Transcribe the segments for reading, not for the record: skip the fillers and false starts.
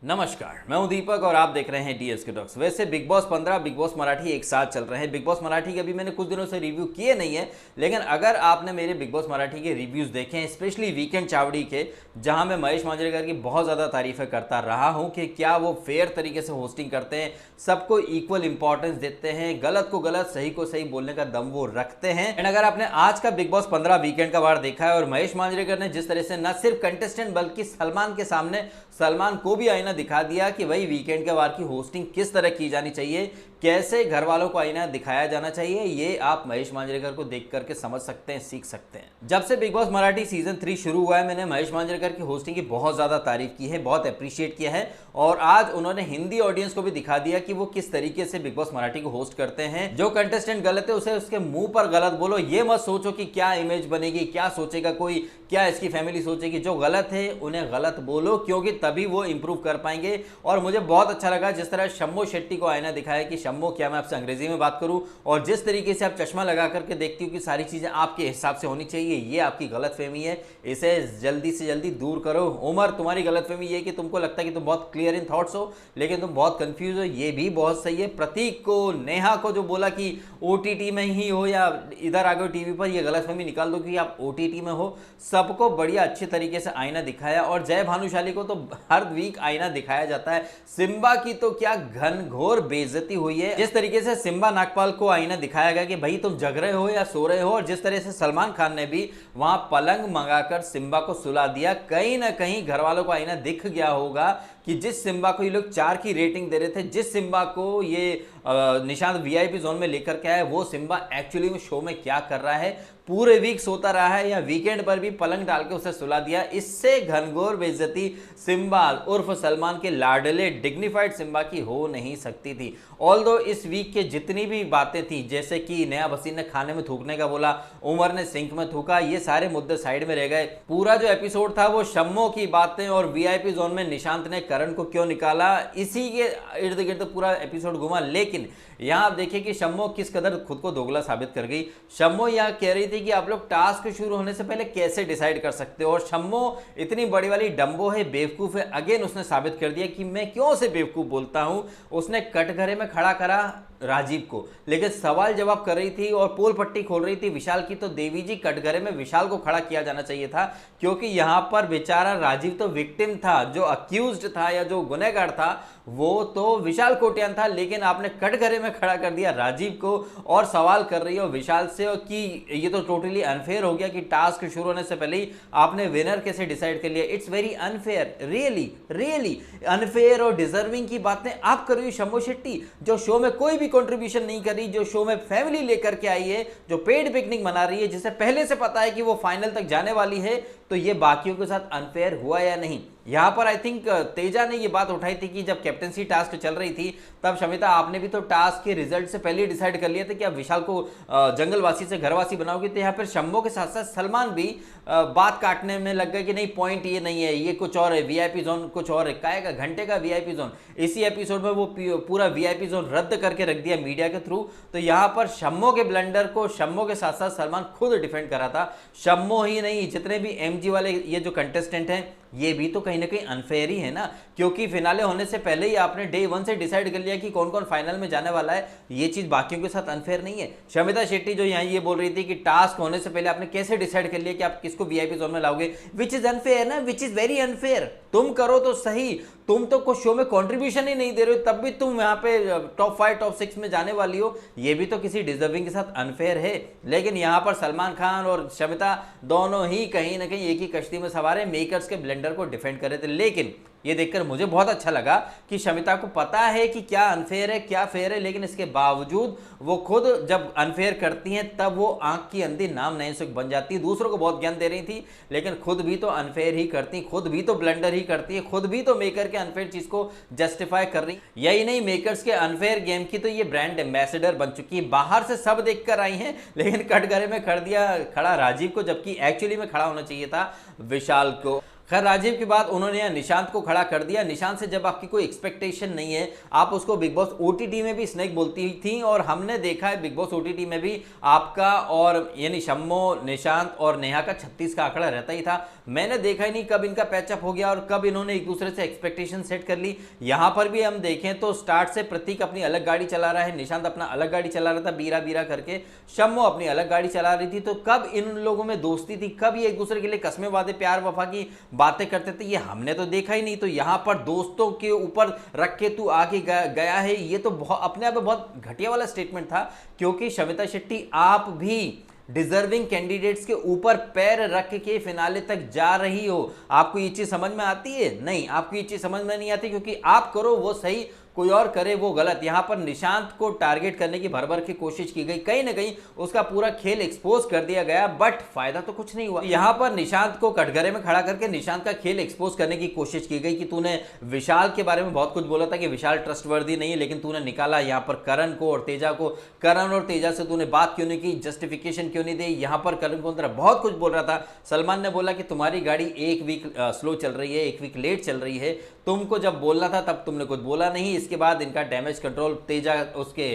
नमस्कार, मैं हूं दीपक और आप देख रहे हैं डीएसके टॉक्स। वैसे big boss 15, big boss Marathi एक साथ चल रहे हैं। बिग बॉस मराठी के अभी मैंने कुछ दिनों से रिव्यू किए नहीं है, लेकिन अगर आपने मेरे बिग बॉस मराठी के रिव्यूज देखे हैं, स्पेशली वीकेंड चावड़ी के, जहां मैं महेश मांजरेकर की बहुत ज़्यादा तारीफें करता रहा हूं कि क्या वो फेयर तरीके से होस्टिंग करते हैं, सबको इक्वल इंपॉर्टेंस देते हैं, गलत को गलत, सही को सही बोलने का दम वो रखते हैं। एंड अगर आपने आज का बिग बॉस 15 वीकेंड का वार देखा है और महेश मांजरेकर ने जिस तरह से न सिर्फ कंटेस्टेंट बल्कि सलमान के सामने सलमान को भी आईना दिखा दिया कि भाई वीकेंड के वार की होस्टिंग किस तरह की जानी चाहिए, कैसे घर वालों को आईना दिखाया जाना चाहिए, ये आप महेश मांजरेकर को देख करके समझ सकते हैं, सीख सकते हैं। जब से बिग बॉस मराठी सीजन 3 शुरू हुआ है, मैंने महेश मांजरेकर की होस्टिंग की बहुत ज्यादा तारीफ की है, बहुत अप्रिशिएट किया है और आज उन्होंने हिंदी ऑडियंस को भी दिखा दिया कि वो किस तरीके से बिग बॉस मराठी को होस्ट करते हैं। जो कंटेस्टेंट गलत है उसे उसके मुंह पर गलत बोलो, ये मत सोचो कि क्या इमेज बनेगी, क्या सोचेगा कोई, क्या इसकी फैमिली सोचेगी। जो गलत है उन्हें गलत बोलो, क्योंकि तभी वो इंप्रूव कर पाएंगे। और मुझे बहुत अच्छा लगा जिस तरह शम्मो शेट्टी को आईना दिखाया कि शम्मो, क्या मैं आपसे अंग्रेजी में बात करूं, और जिस तरीके से आप चश्मा लगा करके देखती हूँ कि सारी चीजें आपके हिसाब से होनी चाहिए, ये आपकी गलतफहमी है, इसे जल्दी से जल्दी दूर करो। उमर, तुम्हारी गलतफहमी ये कि तुमको लगता है कि तुम बहुत क्लियर इन थॉट्स हो लेकिन तुम बहुत कंफ्यूज हो, ये भी बहुत सही है। प्रतीक को, नेहा को जो बोला कि ओटीटी में ही हो या इधर आ गए टीवी पर, ये गलतफहमी निकाल दो कि आप ओटीटी में हो। सबको बढ़िया अच्छे तरीके से आईना दिखाया और जय भानुशाली को तो हर वीक आईना दिखाया जाता है। सिम्बा की तो क्या घनघोर बेइज्जती हुई है। जिस तरीके से सिम्बा नागपाल को आईना दिखाया गया कि भाई तुम जग रहे हो या सो रहे हो, और जिस तरह से सलमान खान ने भी वहां पलंग मंगाकर सिम्बा को सुला दिया, कहीं ना कहीं घर वालों को आईना दिख गया होगा कि जिस सिम्बा को ये लोग 4 की रेटिंग दे रहे थे, जिस सिम्बा को ये निशांत वीआईपी जोन में लेकर के आया, वो सिम्बा एक्चुअली में शो में क्या कर रहा है, पूरे वीक सोता रहा है या वीकेंड पर भी पलंग डाल के उसे सुला दिया। इससे घनघोर बेइज्जती सिम्बा उर्फ सलमान के लाडले डिग्निफाइड सिम्बा की हो नहीं सकती थी। ऑल्दो इस वीक के जितनी भी बातें थी, जैसे कि नया वसीम ने खाने में थूकने का बोला, उमर ने सिंक में थूका, ये सारे मुद्दे साइड में रह गए। पूरा जो एपिसोड था वो शम्मो की बातें और वीआईपी जोन में निशांत ने करण को क्यों निकाला, इसी के इर्द गिर्द पूरा एपिसोड घुमा। लेकिन यहां आप देखिए कि शम्मो किस कदर खुद को दोगला साबित कर गई। शम्मो यहां कह रही थी कि आप लोग टास्क शुरू होने से पहले कैसे डिसाइड कर सकते हो, और शम्मो इतनी बड़ी वाली डंबो है, बेवकूफ है। अगेन उसने साबित कर दिया कि मैं क्यों से बेवकूफ बोलता हूं। उसने कटघरे में खड़ा करा राजीव को, लेकिन सवाल जवाब कर रही थी और पोल पट्टी खोल रही थी विशाल की, तो देवी जी कटघरे में विशाल को खड़ा किया जाना चाहिए था, क्योंकि यहां पर बेचारा राजीव तो विक्टिम था, जो अक्यूज्ड था या जो गुनहगार था वो तो विशाल कोटियान था, लेकिन आपने कटघरे में खड़ा कर दिया राजीव को और सवाल कर रही हो विशाल से कि ये तो टोटली अनफेयर हो गया कि टास्क शुरू होने से पहले ही आपने विनर कैसे डिसाइड कर लिया। It's very unfair, really really unfair और डिजर्विंग की बातें आप कर रही हो शम्मो शेट्टी, जो शो में कोई भी कंट्रीब्यूशन नहीं कर रही, जो शो में फैमिली लेकर के आई है, जो पेड पिकनिक मना रही है, जिसे पहले से पता है कि वो फाइनल तक जाने वाली है। तो ये बाकियों के साथ अनफेयर हुआ या नहीं। यहां पर आई थिंक तेजा ने ये बात उठाई थी कि जब कैप्टनसी टास्क चल रही थी तब शमिता आपने भी तो टास्क के रिजल्ट से पहले डिसाइड कर लिया था कि आप विशाल को जंगलवासी से घरवासी बनाओगे। तो यहाँ पर शम्मो के साथ साथ सलमान भी बात काटने में लग गए कि नहीं, पॉइंट ये नहीं है, ये कुछ और है, वीआईपी जोन कुछ और है, काय का घंटे का वीआईपी जोन। इसी एपिसोड में वो पूरा वीआईपी जोन रद्द करके रख दिया मीडिया के थ्रू। तो यहाँ पर शम्मो के ब्लंडर को शम्मो के साथ साथ सलमान खुद डिफेंड करा था। शम्मो ही नहीं, जितने भी एमजी वाले ये जो कंटेस्टेंट हैं, ये भी तो कहीं ना कहीं अनफेयर ही है ना, क्योंकि फिनाले होने से पहले ही आपने डे 1 से डिसाइड कर लिया कि कौन कौन फाइनल में जाने वाला है। ये चीज बाकियों के साथ अनफेयर नहीं है। शमिता शेट्टी जो यहाँ ये बोल रही थी कि टास्क होने से पहले आपने कैसे डिसाइड कर लिया कि आप किसको वीआईपी जोन में लाओगे, विच इज अनफेयर ना, विच इज वेरी अनफेयर। तुम करो तो सही, तुम तो कुछ शो में कंट्रीब्यूशन ही नहीं दे रहे हो, तब भी तुम यहाँ पे टॉप 5 टॉप 6 में जाने वाली हो, ये भी तो किसी डिजर्विंग के साथ अनफेयर है। लेकिन यहाँ पर सलमान खान और शमिता दोनों ही कहीं ना कहीं एक ही कश्ती में सवार है, मेकर्स के ब्लेंडर को डिफेंड कर रहे थे। लेकिन ये देखकर मुझे बहुत अच्छा लगा कि शमिता को पता है कि क्या अनफेयर है क्या फेयर है, लेकिन इसके बावजूद वो खुद जब अनफेयर करती हैं तब वो आंख की अंधी नाम नहीं सुख बन जाती। दूसरों को बहुत ज्ञान दे रही थी, लेकिन खुद भी तो अनफेयर ही करती, खुद भी तो ब्लंडर ही करती है, खुद भी तो मेकर के अनफेयर चीज को जस्टिफाई कर रही। यही नहीं, मेकर्स के अनफेयर गेम की तो ये ब्रांड एम्बेसडर बन चुकी है। बाहर से सब देखकर आई हैं, लेकिन कटघरे में खड़ा राजीव को, जबकि एक्चुअली में खड़ा होना चाहिए था विशाल को। खैर राजीव के बाद उन्होंने यहाँ निशांत को खड़ा कर दिया। निशांत से जब आपकी कोई एक्सपेक्टेशन नहीं है, आप उसको बिग बॉस ओटीटी में भी स्नेक बोलती थी, और हमने देखा है बिग बॉस ओटीटी में भी आपका और यानी शम्मो, निशांत और नेहा का 36 का आंकड़ा रहता ही था। मैंने देखा ही नहीं कब इनका पैचअप हो गया और कब इन्होंने एक दूसरे से एक्सपेक्टेशन सेट कर ली। यहां पर भी हम देखें तो स्टार्ट से प्रतीक अपनी अलग गाड़ी चला रहा है, निशांत अपना अलग गाड़ी चला रहा था बीरा बीरा करके, शम्मो अपनी अलग गाड़ी चला रही थी। तो कब इन लोगों में दोस्ती थी, कब ये एक दूसरे के लिए कस्में वादे प्यार वफा की बातें करते थे, ये हमने तो देखा ही नहीं। तो यहां पर दोस्तों के ऊपर रख के तू आगे गया है, ये तो अपने आप में बहुत घटिया वाला स्टेटमेंट था। क्योंकि शमिता शेट्टी आप भी डिजर्विंग कैंडिडेट्स के ऊपर पैर रख के फिनाले तक जा रही हो, आपको ये चीज समझ में आती है? नहीं, आपको ये चीज समझ में नहीं आती, क्योंकि आप करो वो सही, कोई और करे वो गलत। यहां पर निशांत को टारगेट करने की भर भर की कोशिश की गई, कहीं ना कहीं उसका पूरा खेल एक्सपोज कर दिया गया, बट फायदा तो कुछ नहीं हुआ। यहां पर निशांत को कटघरे में खड़ा करके निशांत का खेल एक्सपोज करने की कोशिश की गई कि तूने विशाल के बारे में बहुत कुछ बोला था कि विशाल ट्रस्टवर्दी नहीं है, लेकिन तूने निकाला यहां पर करण को और तेजा को। करण और तेजा से तूने बात क्यों नहीं की, जस्टिफिकेशन क्यों नहीं दी? यहां पर करण को बहुत कुछ बोल रहा था। सलमान ने बोला कि तुम्हारी गाड़ी एक वीक स्लो चल रही है, एक वीक लेट चल रही है, तुमको जब बोलना था तब तुमने कुछ बोला नहीं। इसके बाद इनका डैमेज कंट्रोल, तेजा उसके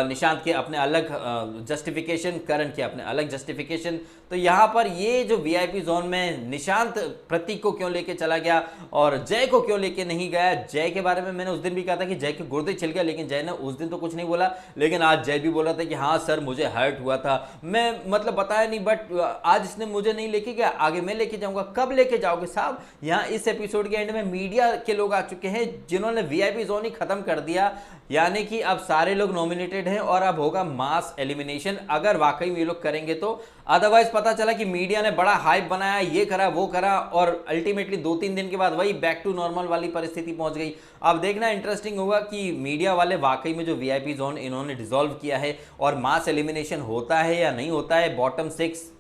निशांत के अपने अलग जस्टिफिकेशन, करण के अपने अलग जस्टिफिकेशन। तो यहां पर ये जो वीआईपी जोन में निशांत प्रतीक को क्यों लेके चला गया और जय को क्यों लेके नहीं गया? जय के बारे में मैंने उस दिन भी कहा था कि जय के गुर्दे छिल गया, लेकिन जय ने उस दिन तो कुछ नहीं बोला, लेकिन आज जय भी बोला था कि हाँ सर मुझे हर्ट हुआ था, मैं मतलब बताया नहीं, बट आज इसने मुझे नहीं लेके गया, आगे मैं लेके जाऊंगा। कब लेके जाओगे साहब? यहाँ इस एपिसोड के एंड में मीडिया के लोग आ चुके हैं जिन्होंने वीआईपी जोन ही खत्म कर दिया, यानी कि अब सारे लोग नॉमिनेटेड हैं और अब होगा मास एलिमिनेशन, अगर वाकई में ये लोग करेंगे तो। अदरवाइज पता चला कि मीडिया ने बड़ा हाइप बनाया, ये करा वो करा, और अल्टीमेटली 2-3 दिन के बाद वही बैक टू नॉर्मल वाली परिस्थिति पहुंच गई। अब देखना इंटरेस्टिंग होगा कि मीडिया वाले वाकई में जो वीआईपी जोन इन्होंने डिसॉल्व किया है और मास एलिमिनेशन होता है या नहीं होता है, बॉटम 6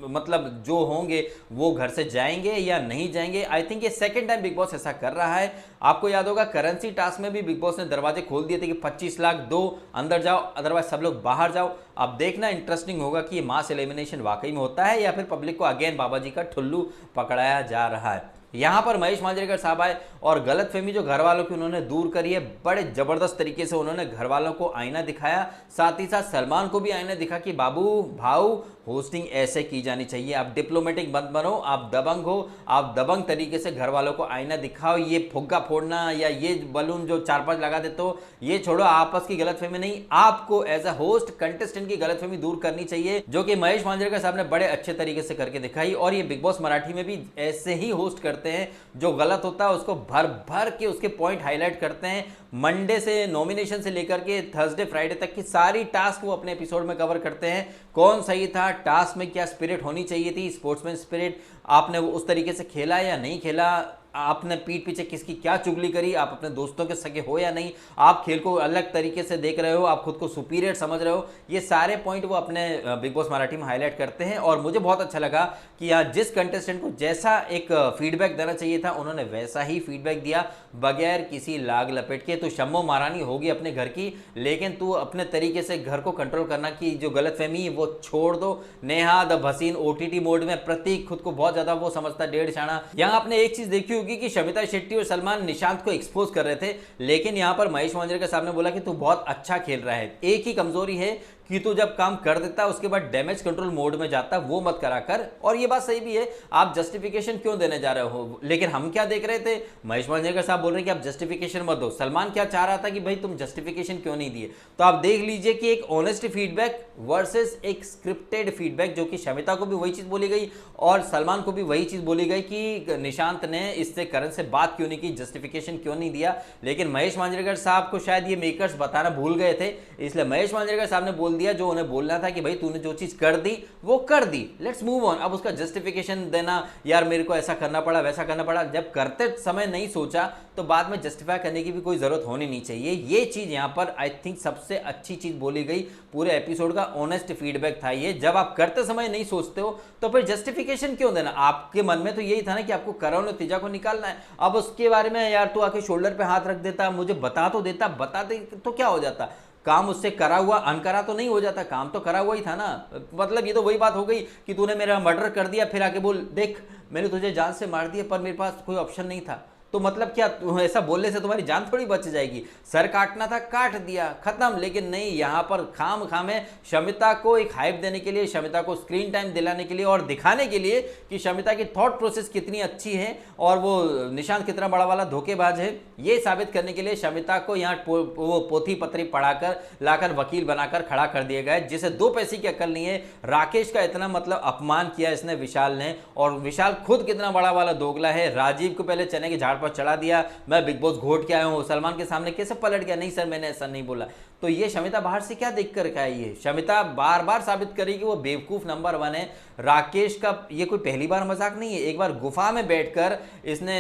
मतलब जो होंगे वो घर से जाएंगे या नहीं जाएंगे। आई थिंक ये सेकंड टाइम बिग बॉस ऐसा कर रहा है। आपको याद होगा करेंसी टास्क में भी बिग बॉस ने दरवाजे खोल दिए थे कि 25 लाख दो, अंदर जाओ, अदरवाइज सब लोग बाहर जाओ। अब देखना इंटरेस्टिंग होगा कि ये मास एलिमिनेशन वाकई में होता है या फिर पब्लिक को अगेन बाबा जी का ठुल्लू पकड़ाया जा रहा है। यहां पर महेश मांजरेकर साहब आए और गलतफहमी जो घर वालों की उन्होंने दूर करी है, बड़े जबरदस्त तरीके से उन्होंने घर वालों को आईना दिखाया, साथ ही साथ सलमान को भी आईना दिखा कि बाबू भाऊ होस्टिंग ऐसे की जानी चाहिए, आप डिप्लोमेटिक मत बनो, आप दबंग हो, आप दबंग तरीके से घर वालों को आईना दिखाओ। ये फुग्गा फोड़ना या ये बलून जो 4-5 लगा देते हो, ये छोड़ो, आपस की गलतफहमी नहीं, आपको एज अ होस्ट कंटेस्टेंट की गलतफहमी दूर करनी चाहिए, जो कि महेश मांजरेकर साहब ने बड़े अच्छे तरीके से करके दिखाई। और ये बिग बॉस मराठी में भी ऐसे ही होस्ट करते हैं, जो गलत होता है उसको भर भर के उसके पॉइंट हाईलाइट करते हैं। मंडे से नॉमिनेशन से लेकर के थर्सडे फ्राइडे तक की सारी टास्क वो अपने एपिसोड में कवर करते हैं। कौन सही था, टास्क में क्या स्पिरिट होनी चाहिए थी, स्पोर्ट्समैन स्पिरिट, आपने उस तरीके से खेला या नहीं खेला, आपने पीठ पीछे किसकी क्या चुगली करी, आप अपने दोस्तों के सगे हो या नहीं, आप खेल को अलग तरीके से देख रहे हो, आप खुद को सुपीरियर समझ रहे हो, ये सारे पॉइंट वो अपने बिग बॉस मराठी में हाईलाइट करते हैं। और मुझे बहुत अच्छा लगा कि यहाँ जिस कंटेस्टेंट को जैसा एक फीडबैक देना चाहिए था उन्होंने वैसा ही फीडबैक दिया, बगैर किसी लाग लपेट के। तो शम्मो महारानी होगी अपने घर की, लेकिन तू अपने तरीके से घर को कंट्रोल करना की जो गलतफहमी है वो छोड़ दो। Neha the Bhasin OTT mode में, प्रतीक खुद को बहुत ज्यादा वो समझता डेढ़ शाना। यहाँ आपने एक चीज देखी होगी कि शमिता शेट्टी और सलमान निशांत को एक्सपोज कर रहे थे, लेकिन यहां पर महेश मांजरेकर साहब ने बोला कि तू बहुत अच्छा खेल रहा है, एक ही कमजोरी है कि तू जब काम कर देता उसके बाद डैमेज कंट्रोल मोड में जाता, वो मत करा कर। और ये बात सही भी है, आप जस्टिफिकेशन क्यों देने जा रहे हो, लेकिन हम क्या देख रहे थे, महेश मांजरेकर साहब बोल रहे हैं कि आप जस्टिफिकेशन मत दो। सलमान क्या चाह रहा था कि भाई तुम जस्टिफिकेशन क्यों नहीं दिए। तो आप देख लीजिए कि एक ऑनेस्ट फीडबैक वर्सेस एक स्क्रिप्टेड फीडबैक, जो कि शमिता को भी वही चीज बोली गई और सलमान को भी वही चीज बोली गई कि निशांत ने इससे करण से बात क्यों नहीं की, जस्टिफिकेशन क्यों नहीं दिया। लेकिन महेश मांजरेकर साहब को शायद ये मेकर्स बताना भूल गए थे, इसलिए महेश मांजरेकर साहब ने बोल दिया जो उन्हें बोलना था कि भाई तूने जो चीज कर दी वो कर दी, लेट्स मूव ऑन। अब उसका जस्टिफिकेशन देना, यार मेरे को ऐसा करना पड़ा वैसा करना पड़ा, जब करते समय नहीं सोचा तो बाद में जस्टिफाई करने की भी कोई जरूरत होनी नहीं चाहिए। ये चीज यहां पर आई थिंक सबसे अच्छी चीज बोली गई पूरे एपिसोड का, ऑनेस्ट फीडबैक था ये। जब आप करते समय नहीं सोचते हो तो फिर जस्टिफिकेशन क्यों देना। आपके मन में तो यही था ना कि आपको करण और तेजा को निकालना है, अब उसके बारे में यार तू आके शोल्डर पे हाथ रख देता, मुझे बता तो देता, बता दे तो क्या हो जाता, काम उससे करा हुआ अनकरा तो नहीं हो जाता, काम तो करा हुआ ही था ना। मतलब ये तो वही बात हो गई कि तूने मेरा मर्डर कर दिया, फिर आके बोल देख मैंने तुझे जान से मार दिया पर मेरे पास कोई ऑप्शन नहीं था। तो मतलब क्या ऐसा बोलने से तुम्हारी जान थोड़ी बच जाएगी? सर काटना था काट दिया, खत्म। लेकिन नहीं, यहाँ पर खाम खामे शमिता को एक हाइप देने के लिए, शमिता को स्क्रीन टाइम दिलाने के लिए और दिखाने के लिए कि शमिता की थॉट प्रोसेस कितनी अच्छी है और वो निशांत कितना बड़ा वाला धोखेबाज है, ये साबित करने के लिए शमिता को यहाँ वो पोथी पत्री पढ़ाकर लाकर वकील बनाकर खड़ा कर दिया गया, जिसे दो पैसे की अकल नहीं है। राकेश का इतना मतलब अपमान किया इसने विशाल ने, और विशाल खुद कितना बड़ा वाला दोगला है। राजीव को पहले चने के झाड़ पर चढ़ा दिया, मैं बिग बॉस घोट के आया हूं, सलमान के सामने कैसे पलट गया, नहीं सर मैंने ऐसा नहीं बोला। तो ये शमिता बाहर से क्या देख कर आई है? शमिता बार बार साबित करी कि वो बेवकूफ नंबर 1 है। राकेश का ये कोई पहली बार मजाक नहीं है। एक बार गुफा में बैठकर इसने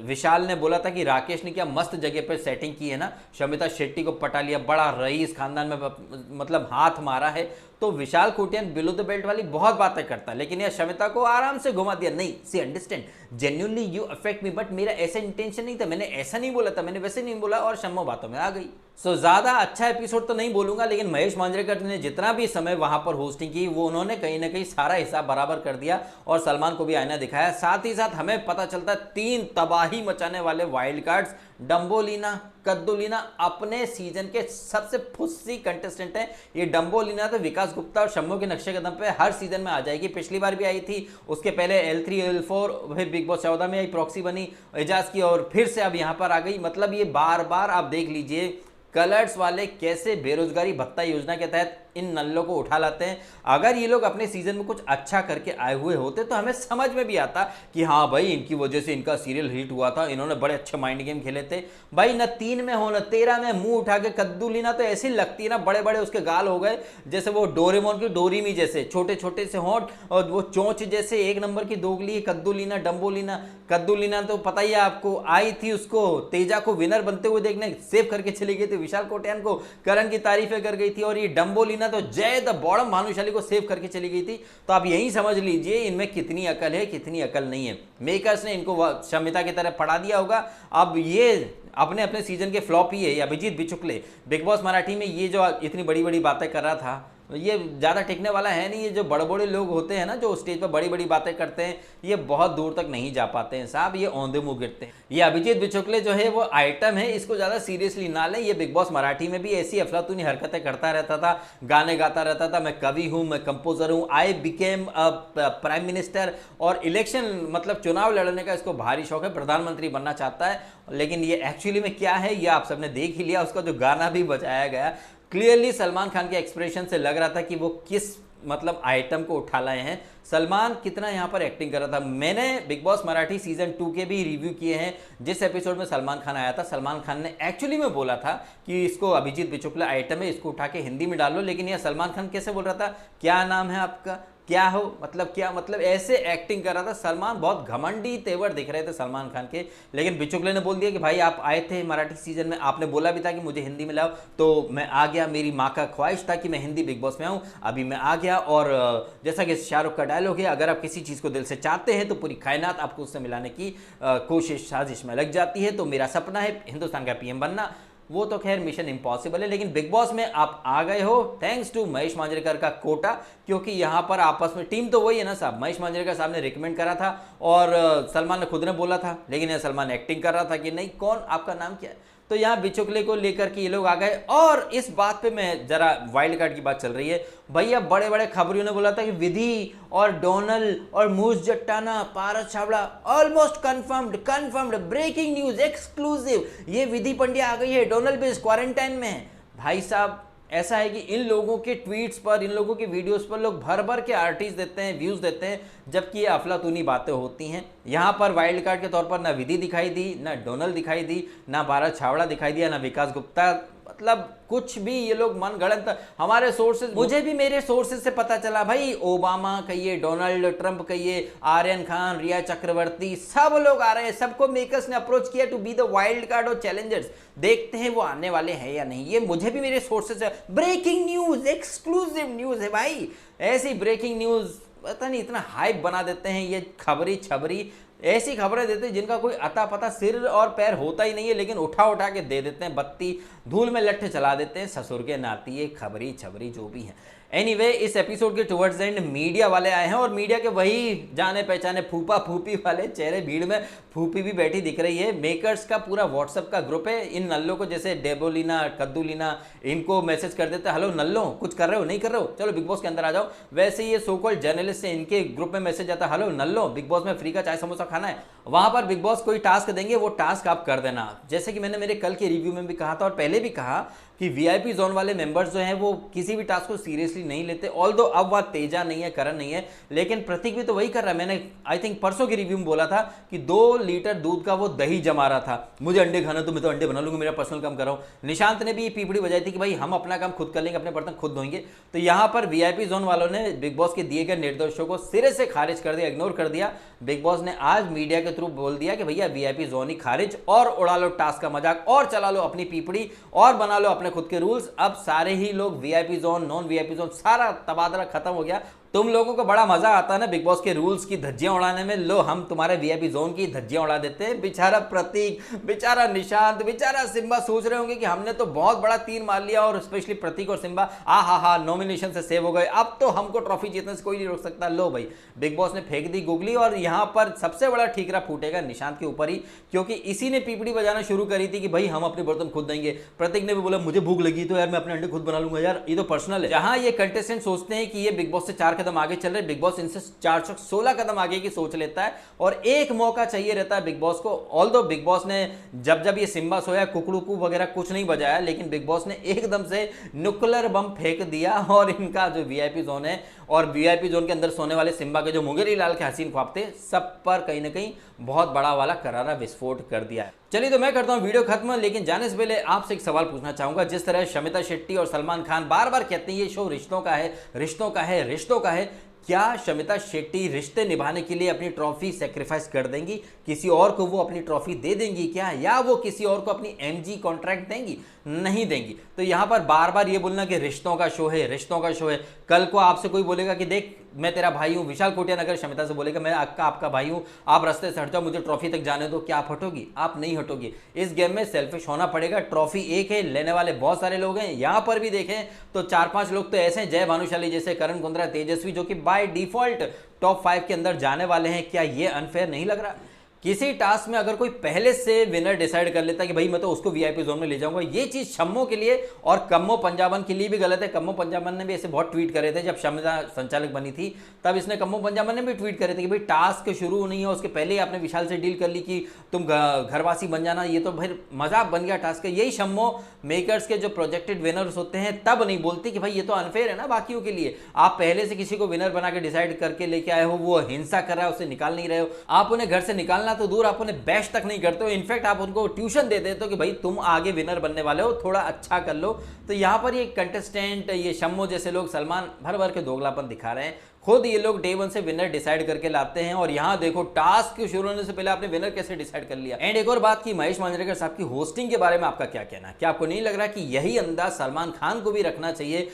विशाल ने बोला था कि राकेश ने क्या मस्त जगह पर सेटिंग की है ना, शमिता शेट्टी को पटा लिया, बड़ा रईस खानदान में मतलब हाथ मारा है। तो विशाल कोटियन बिलो द बेल्ट वाली बहुत बातें करता है, लेकिन यह शमिता को आराम से घुमा दिया। नहीं see understand, genuinely you affect me, but मेरा ऐसा इंटेंशन नहीं था, मैंने ऐसा नहीं बोला था, मैंने वैसे नहीं बोला, और शम्मो बातों में आ गई। सो ज्यादा अच्छा एपिसोड तो नहीं बोलूंगा, लेकिन महेश मांजरेकर ने जितना भी समय वहां पर होस्टिंग की वो उन्होंने कहीं ना कहीं सारा हिसाब बराबर कर दिया और सलमान को भी आईना दिखाया। साथ ही साथ हमें पता चलता 3 तबाही मचाने वाले वाइल्ड कार्ड्स, डम्बोलीना, कद्दूलीना अपने सीजन के सबसे फुस्सी कंटेस्टेंट हैं। ये डम्बोलीना तो विकास गुप्ता और शम्मो के नक्शे कदम पे हर सीजन में आ जाएगी। पिछली बार भी आई थी, उसके पहले L3 L4, फिर बिग बॉस 14 में आई, प्रॉक्सी बनी एजाज की, और फिर से अब यहाँ पर आ गई। मतलब ये बार बार आप देख लीजिए कलर्स वाले कैसे बेरोजगारी भत्ता योजना के तहत इन नल्लों को उठा लाते हैं। अगर ये लोग अपने सीजन में कुछ अच्छा करके आए हुए होते तो हमें समझ में भी आता कि हाँ भाई इनकी वजह से इनका सीरियल हिट हुआ था, इन्होंने बड़े अच्छे माइंड गेम खेले थे। भाई न 3 में हो न 13 में मुंह उठा के कद्दूलीना तो ऐसी लगती है ना, बड़े बड़े उसके गाल हो गए जैसे वो डोरेमोन की डोरीमी जैसे, छोटे छोटे से होंठ और वो चोंच जैसे, एक नंबर की दोगली है कद्दूलीना। डम्बोलीना, कद्दूलीना तो पता ही है आपको, आई थी उसको तेजा को विनर बनते हुए देखने, सेव करके चली गई थी विशाल कोटियान को, करण की तारीफें कर गई थी, और ये डम्बोलीना तो जय द बॉडम भानुशाली को सेव करके चली गई थी। तो आप यही समझ लीजिए इनमें कितनी अकल है कितनी अकल नहीं है। मेकर्स ने इनको शमिता की तरह पढ़ा दिया होगा। अब ये अपने अपने सीजन के फ्लॉप ही है। अभिजीत बिचुकले बिग बॉस मराठी में ये जो इतनी बड़ी बड़ी बातें कर रहा था, ये ज़्यादा टिकने वाला है नहीं। ये जो बड़े बड़े लोग होते हैं ना, जो स्टेज पर बड़ी बड़ी बातें करते हैं, ये बहुत दूर तक नहीं जा पाते हैं साहब, ये औंधे मुंह गिरते हैं। ये अभिजीत बिचुकले जो है वो आइटम है, इसको ज़्यादा सीरियसली ना लें। ये बिग बॉस मराठी में भी ऐसी अफलातूनी हरकतें करता रहता था, गाने गाता रहता था, मैं कवि हूँ, मैं कंपोजर हूँ, I became a prime minister, और इलेक्शन मतलब चुनाव लड़ने का इसको भारी शौक है, प्रधानमंत्री बनना चाहता है। लेकिन ये एक्चुअली में क्या है ये आप सबने देख ही लिया, उसका जो गाना भी बजाया गया, क्लियरली सलमान खान के एक्सप्रेशन से लग रहा था कि वो किस मतलब आइटम को उठा लाए हैं। सलमान कितना यहाँ पर एक्टिंग कर रहा था। मैंने बिग बॉस मराठी सीजन 2 के भी रिव्यू किए हैं। जिस एपिसोड में सलमान खान आया था, सलमान खान ने एक्चुअली में बोला था कि इसको अभिजीत बिचुकला आइटम है, इसको उठा के हिंदी में डाल लो। लेकिन यह सलमान खान कैसे बोल रहा था, क्या नाम है आपका, क्या हो, मतलब क्या, मतलब ऐसे एक्टिंग कर रहा था सलमान। बहुत घमंडी तेवर दिख रहे थे सलमान खान के। लेकिन बिचुकले ने बोल दिया कि भाई आप आए थे मराठी सीजन में, आपने बोला भी था कि मुझे हिंदी में लाओ, तो मैं आ गया, मेरी माँ का ख्वाहिश था कि मैं हिंदी बिग बॉस में आऊँ, अभी मैं आ गया। और जैसा कि शाहरुख का डायलॉग है, अगर आप किसी चीज़ को दिल से चाहते हैं तो पूरी कायनात आपको उससे मिलाने की कोशिश साजिश में लग जाती है। तो मेरा सपना है हिंदुस्तान का PM बनना, वो तो खैर मिशन इम्पॉसिबल है। लेकिन बिग बॉस में आप आ गए हो थैंक्स टू महेश मांजरेकर का कोटा, क्योंकि यहाँ पर आपस में टीम तो वही है ना साहब। महेश मांजरेकर साहब ने रिकमेंड करा था और सलमान ने खुद ने बोला था, लेकिन सलमान एक्टिंग कर रहा था कि नहीं कौन आपका नाम क्या है। तो यहाँ बिचुकले को लेकर के ये लोग आ गए। और इस बात पे मैं जरा वाइल्ड कार्ड की बात चल रही है भैया, बड़े बड़े खबरियों ने बोला था कि विधि और डोनल और Moose Jattana, Paras Chhabra almost confirmed, breaking news exclusive, ये विधि पंड्या आ गई है, डोनल भी क्वारंटाइन में है। भाई साहब ऐसा है कि इन लोगों के ट्वीट्स पर, इन लोगों की वीडियोस पर लोग भर भर के आर्टिस्ट देते हैं, व्यूज देते हैं, जबकि ये अफलातूनी बातें होती हैं। यहाँ पर वाइल्ड कार्ड के तौर पर ना विधि दिखाई दी, ना डोनल दिखाई दी, ना भारत छावड़ा दिखाई दिया, ना विकास गुप्ता, मतलब कुछ भी ये लोग मन गढ़ंत। हमारे सोर्सेज, मुझे भी मेरे सोर्सेज से पता चला भाई, ओबामा कहिए, डोनाल्ड ट्रंप कहिए, आर्यन खान, रिया चक्रवर्ती, सब लोग आ रहे हैं, सबको मेकर्स ने अप्रोच किया to be the wild card और चैलेंजर्स। देखते हैं वो आने वाले हैं या नहीं। ये मुझे भी मेरे सोर्सेज है, ब्रेकिंग न्यूज, एक्सक्लूसिव न्यूज है भाई। ऐसी ब्रेकिंग न्यूज पता नहीं इतना हाइप बना देते हैं ये खबरी छबरी, ऐसी खबरें देते हैं जिनका कोई अता पता सिर और पैर होता ही नहीं है, लेकिन उठा उठा के दे देते हैं, बत्ती धूल में लट्ठे चला देते हैं। ससुर के नाती ये खबरी छबरी जो भी है। एनीवे इस एपिसोड के टुवर्ड्स एंड मीडिया वाले आए हैं और मीडिया के वही जाने पहचाने फूफा फूफी वाले चेहरे, भीड़ में फूफी भी बैठी दिख रही है। मेकर्स का पूरा व्हाट्सएप का ग्रुप है। इन नल्लों को जैसे डेबोलीना, कद्दूलीना, इनको मैसेज कर देते हैं, हेलो नल्लो कुछ कर रहे हो, नहीं कर रहे हो, चलो बिग बॉस के अंदर आ जाओ। वैसे ये सो कॉल्ड जर्नलिस्ट है, इनके ग्रुप में मैसेज आता है, हेलो नल्लो बिग बॉस में फ्री का चाय समोसा खाना है। वहां पर बिग बॉस कोई टास्क देंगे, वो टास्क आप कर देना। जैसे कि मैंने मेरे कल के रिव्यू में भी कहा था और पहले भी कहा कि वीआईपी जोन वाले मेंबर्स जो हैं वो किसी भी टास्क को सीरियसली नहीं लेते। ऑल्दो अब वह तेजा नहीं है, करण नहीं है, लेकिन प्रतीक भी तो वही कर रहा है। मैंने आई थिंक परसों के रिव्यू में बोला था कि 2 लीटर दूध का वो दही जमा रहा था, मुझे अंडे खाना तो मैं तो अंडे बना लूंगा, मेरा पर्सनल काम कर रहा हूं। निशांत ने भी पीपड़ी बजाई थी कि भाई हम अपना काम खुद कर लेंगे, अपने बर्तन खुद धोएंगे। तो यहां पर वीआईपी जोन वालों ने बिग बॉस के दिए गए निर्देशों को सिरे से खारिज कर दिया, इग्नोर कर दिया। बिग बॉस ने आज मीडिया के थ्रू बोल दिया कि भैया वीआईपी जोन ही खारिज, और उड़ा लो टास्क का मजाक, और चला लो अपनी पीपड़ी, और बना लो अपने खुद के रूल्स। अब सारे ही लोग VIP zone, non VIP zone, सारा तबादला खत्म हो गया। तुम लोगों को बड़ा मजा आता है ना बिग बॉस के रूल्स की धज्जियां उड़ाने में, लो हम तुम्हारे वीआईपी जोन की धज्जियां उड़ा देते हैं। बेचारा प्रतीक, बेचारा निशांत, बेचारा सिम्बा सोच रहे होंगे कि हमने तो बहुत बड़ा तीर मार लिया, और स्पेशली प्रतीक और सिम्बा हा नॉमिनेशन से सेव हो गए, अब तो हमको ट्रॉफी जीतने से कोई नहीं रोक सकता। लो भाई बिग बॉस ने फेंक दी गुगली, और यहां पर सबसे बड़ा ठीकरा फूटेगा निशांत के ऊपर ही, क्योंकि इसी ने पीपड़ी बजाना शुरू करी थी कि भाई हम अपने बर्तन खुद देंगे। प्रतीक ने भी बोला मुझे भूख लगी तो यार मैं अपने अंडे खुद बना लूंगा, यार ये तो पर्सनल है। जहां ये कंटेस्टेंट सोचते हैं कि ये बिग बॉस से 4 कदम आगे चल रहे, बिग बॉस इनसे 416 कदम आगे की सोच लेता है, और एक मौका चाहिए रहता है बिग बॉस को। ऑल्दो बिग बॉस ने जब ये सिम्बा सोया कुकड़ुकू वगैरह कुछ नहीं बजाया, लेकिन बिग बॉस ने एकदम से न्यूक्लियर बम फेंक दिया, और इनका जो वीआईपी जोन है और वीआईपी जोन के अंदर सोने वाले सिम्बा के जो मुंगेरी लाल के हसीन ख्वाब थे, सब पर कहीं ना कहीं बहुत बड़ा वाला करारा विस्फोट कर दिया है। चलिए तो मैं करता हूं वीडियो खत्म, लेकिन जाने से पहले आपसे एक सवाल पूछना चाहूंगा। जिस तरह शमिता शेट्टी और सलमान खान बार बार कहते हैं ये शो रिश्तों का है, रिश्तों का है, रिश्तों का है, क्या शमिता शेट्टी रिश्ते निभाने के लिए अपनी ट्रॉफी सेक्रीफाइस कर देंगी? किसी और को वो अपनी ट्रॉफी दे देंगी क्या, या वो किसी और को अपनी एमजी कॉन्ट्रैक्ट देंगी? नहीं देंगी। तो यहां पर बार बार ये बोलना कि रिश्तों का शो है, रिश्तों का शो है, कल को आपसे कोई बोलेगा कि देख मैं तेरा भाई हूं, विशाल कोटियान अगर शमिता से बोलेगा मैं आपका भाई हूं, आप रास्ते से हट जाओ, मुझे ट्रॉफी तक जाने दो, क्या आप हटोगी? आप नहीं हटोगी। इस गेम में सेल्फिश होना पड़ेगा। ट्रॉफी एक है, लेने वाले बहुत सारे लोग हैं। यहां पर भी देखें तो 4-5 लोग तो ऐसे हैं, जय भानुशाली जैसे, करण कुंद्रा, तेजस्वी, जो कि बाय डिफॉल्ट टॉप 5 के अंदर जाने वाले हैं। क्या ये अनफेयर नहीं लग रहा? किसी टास्क में अगर कोई पहले से विनर डिसाइड कर लेता है कि भाई मैं तो उसको वीआईपी जोन में ले जाऊंगा, ये चीज शम्मो के लिए और कम्मो पंजाबन के लिए भी गलत है। कम्मो पंजाबन ने भी ऐसे बहुत ट्वीट करे थे, जब शमिता संचालक बनी थी तब इसने, कम्मो पंजाबन ने भी ट्वीट करे थे कि भाई टास्क शुरू नहीं है उसके पहले ही आपने विशाल से डील कर ली कि तुम घरवासी बन जाना, ये तो भाई मजाक बन गया टास्क। यही शम्मो मेकर्स के जो प्रोजेक्टेड विनर्स होते हैं तब नहीं बोलते कि भाई ये तो अनफेयर है ना बाकियों के लिए। आप पहले से किसी को विनर बना के डिसाइड करके लेके आए हो, वो हिंसा कर रहा है, उसे निकाल नहीं रहे हो, आप उन्हें घर से निकालना तो दूर, आप उन्हें बैश तक नहीं करते हो। इनफैक्ट आप उनको ट्यूशन दे देते हो कि भाई तुम आगे विनर बनने वाले हो, थोड़ा अच्छा कर लो। तो यहां पर ये कंटेस्टेंट, ये शम्मो जैसे लोग सलमान भर भर के दोगलापन दिखा रहे हैं। खुद ये लोग डे 1 से विनर डिसाइड करके लाते हैं, और यहां देखो टास्क शुरू होने से पहले आपने विनर कैसे डिसाइड कर लिया। एंड एक और बात की, महेश मांजरेकर साहब की होस्टिंग के बारे में आपका क्या कहना है? क्या आपको नहीं लग रहा कि यही अंदाज सलमान खान को भी रखना चाहिए?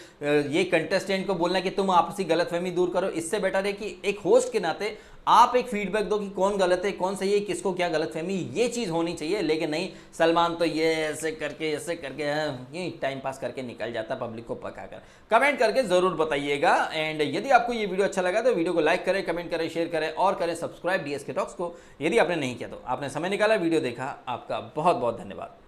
ये कंटेस्टेंट को बोलना कि तुम आपसी गलतफहमी दूर करो, इससे बेटर है कि एक होस्ट के नाते आप एक फीडबैक दो कि कौन गलत है, कौन सही है, किसको क्या गलतफहमी, ये चीज होनी चाहिए। लेकिन नहीं, सलमान तो ये ऐसे करके टाइम पास करके निकल जाता पब्लिक को पकाकर। कमेंट करके जरूर बताइएगा। एंड यदि आपको ये वीडियो अच्छा लगा तो वीडियो को लाइक करें, कमेंट करें, शेयर करें और करें सब्सक्राइब डीएसके टॉक्स को, यदि आपने नहीं किया तो। आपने समय निकाला, वीडियो देखा, आपका बहुत बहुत धन्यवाद।